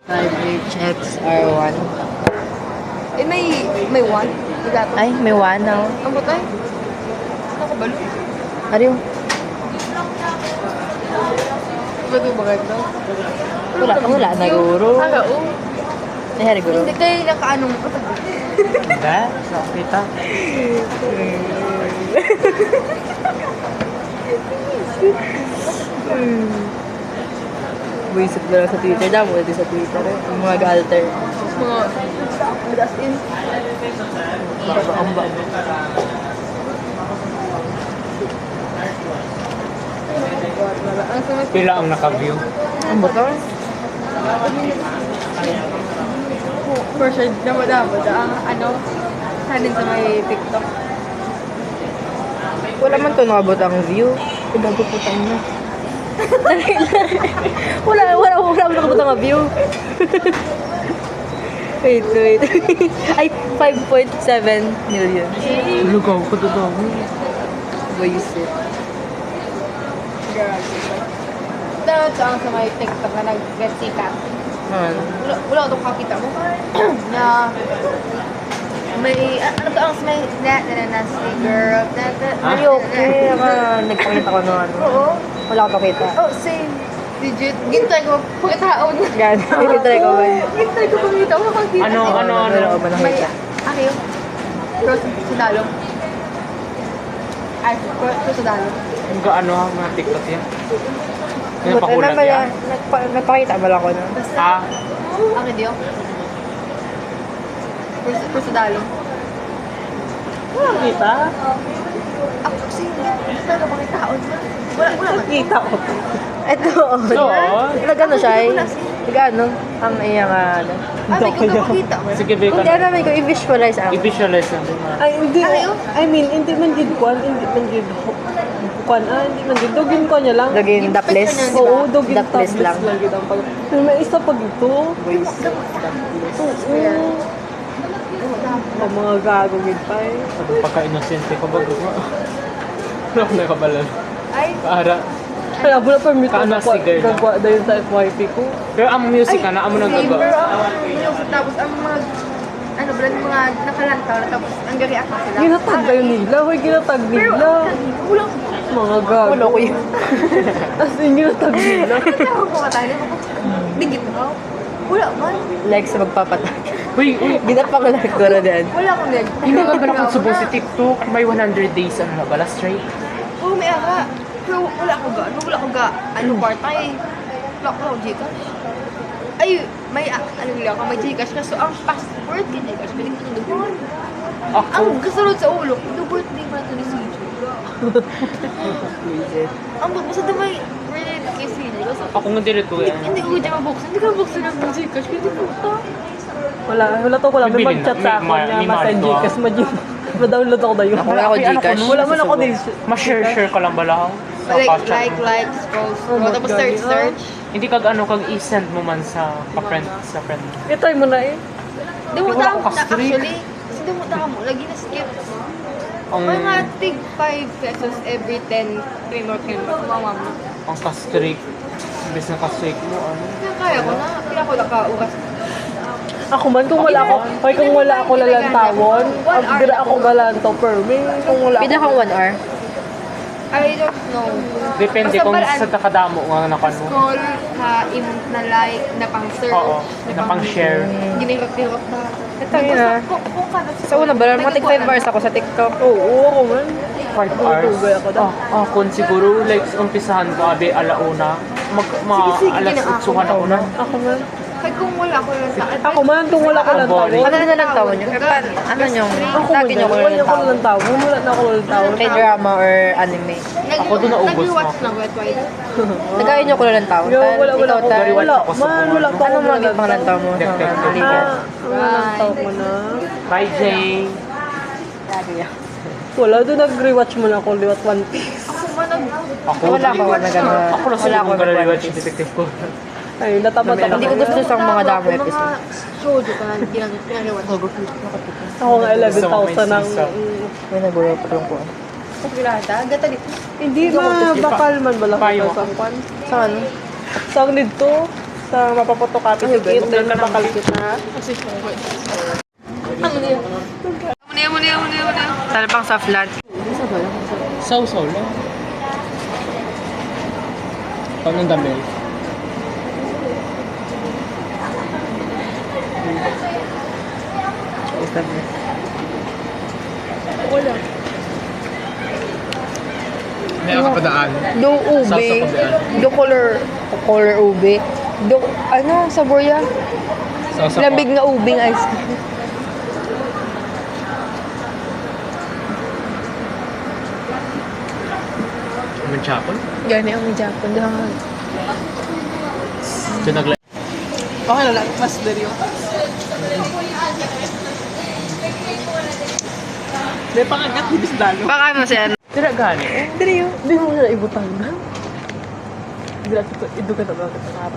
5HXR1. Eh, may one? Gato. Ay, may 1 now. Ang butay? Nakabalo. Ariyo. Bato ba ganda? Wala na guro. Oo. Ay, hari guro. Hindi kayo nakaanong katabi. Hindi, nakita. Buisip na lang sa Twitter. Damo din sa Twitter. Yung mga galter. Mga as in. Ang ba. Ang sama. Pila ang naka-view. Ang ba to? For sure, damod-damod. Ang ano, sanin sa may TikTok. Wala man to nakabot ang view. Ibang puputang na. wala nakabot ang view. wait. Ay, 5.7 million. Lugaw ko to daw. Buisit. Damod sa ang sa may TikTok na nag-get sikat. Wala ko itong kakita mo. Na may, ano to ang may na girl. Ay, okay. Nagpakita ko na ano. Oo. Wala ko pakita. Oh, same. Legit. Gintay ko. Pagkataon. Yan. Try ko ba? Gintay ko pagkita. Wala kang kita. Ano? Wala ko ba May, nakita? ano yun? Cross sa dalong. Ay, cross sa dalong. Ang gaano ang mga TikTok yan? Yung Buti pakulat naman yan? nagpakita ba lang ko na? Ah, Ang hindi yun. Cross sa dalong. Wala kita. Ako kasi gusto ka pagkataon. Wala man. Kita ko. Ito. so, Nagano siya eh. Nagano? Ang iyang ano. Ay, may kung makita mo. sige, Beka. Hindi namin ko i-visualize ang. I-visualize natin. Ay, hindi. Ano? I mean, hindi man gid kwan, hindi man gid kwan, hindi man gid dugin ko niya lang. Daging daples. Diba? Oo, dugin Daples lang. gid ang pag. Pero may isa pag ito. Ang mga gago gid pa eh. Pagka-inosente ko ba? Wala ko nakabalan. Ay, Para. Kaya wala permit ko Kana sigar na. gagwa dahil sa FYP ko. Pero ang music ka na, amo nang pero gagawa. tapos ang mga ano ba mga nakalantaw na tapos ang gari-react na sila. Ginatag kayo nila, way ginatag Pero nila. wala Mga gago. Wala ko yun. As in, ginatag nila. ko ko katay mo. Digit mo. Wala man. Like sa magpapatag. Uy, Ginapang lang ko na din. Wala akong leg. hindi ka ba nakasubo si TikTok? May 100 days ano na bala straight? Oo, may aga. Pero wala ko ga. Ano partay. Wala ko Gcash. Ay, may ano nila ako, may Gcash ka. So, ang password kay Gcash, pwede ko doon. Ako, Ang kasunod sa ulo, the birthday ba ito ni CJ? Ang basta na may related kay CJ. ako nga dito yan. Hindi ko dyan mabuksan. Hindi ko mabuksan ng Gcash. Pwede ko ito. Wala to ko lang. May Bibili na. mag-chat sa ako May niya, Marito, ma-send ah. Gcash, ma-download ako na yun. Wala ako Gcash. Wala man ako din. Ma-share ka lang bala. Sa Like, chat. scroll. Oh my Tapos God, search. Hindi kag ano kag i-send mo man sa friend sa friend. I-try mo na eh. Hindi mo Wala tama. akong ka-streak. Actually, hindi mo tama. Lagi na skip. Ang Mga tig 5 pesos every 10 3 more mama mo. ang ka-streak. Imbes na ka-streak mo ano. Kaya ko na. Kaya ko nakauras. Ako man, kung wala ako, ay kung wala ako lalantawon, dira ako galantaw per me. Kung wala Pila kang 1 hour. I don't know. Depende Basta kung paraan- sa takadamo nga nakan mo. Scroll, emote na like, na pang search, Oo, na pang share. Ginirot-irot na. Ito yun ah. Kung ka na Sa una ba, mga 5 hours ako sa TikTok. Oo, ako man. 5 hours. Tugay ako daw. Kung siguro like umpisahan ko abi alauna, alas 8 na una. Ako man. Kaya kung wala ko lang sa Ako man, kung wala ko lantawon. Ano na lang tawon nyo? Ano nyo? Ako man, Lagi nyo ko wala lang ko tawon. lantawon. Wala na ako lantawon. K-drama or anime. Ako doon naubos Nag-rewatch mo. ng Wet White. Nagkain nyo ko lang tawon. Yo, wala Ikaw, ako. Tan. Wala, man, wala ko. Ano mga gipang lang tawon mo sa mga kaligan? Lantaw ko na. Bye, Jay. Wala, doon nag-rewatch mo na ako liwat One Piece. Ako man nag... Ako, Wala ko na gano'n. Ako na Wala siguro ko kung nag-watch. rewatch yung detective ko. Ay, natamad Hindi ko ako. gusto sa mga damo Mga episode. shoujo ka na ginagawa. Ako nga 11,000 ang... May naguro pa lang ko. Kapilata, gata dito. Hindi ma, bakal man bala Payo. ko sa kwan. Sa ano? Sa nito, Sa mapapotokapi si Ben. Dahil napakalikit na. Sana pang sa flat. Saw-saw lang. Paano ng dami? Wala. May akapadaan. Do ube. Sauce sa kabian. Do color ube. Do, ano, sabor yan? Sausa Lambig nga ubing ice cream. Manchapon? Gani ang Japon. Doon Ito nagla... Okay na lang. Mas dari yung May pangagat di bisdalo. baka ano siya. Tira gani. Dari yung. Di mo siya ibutang na. Hindi natin ito. Idugan na ba kita nga.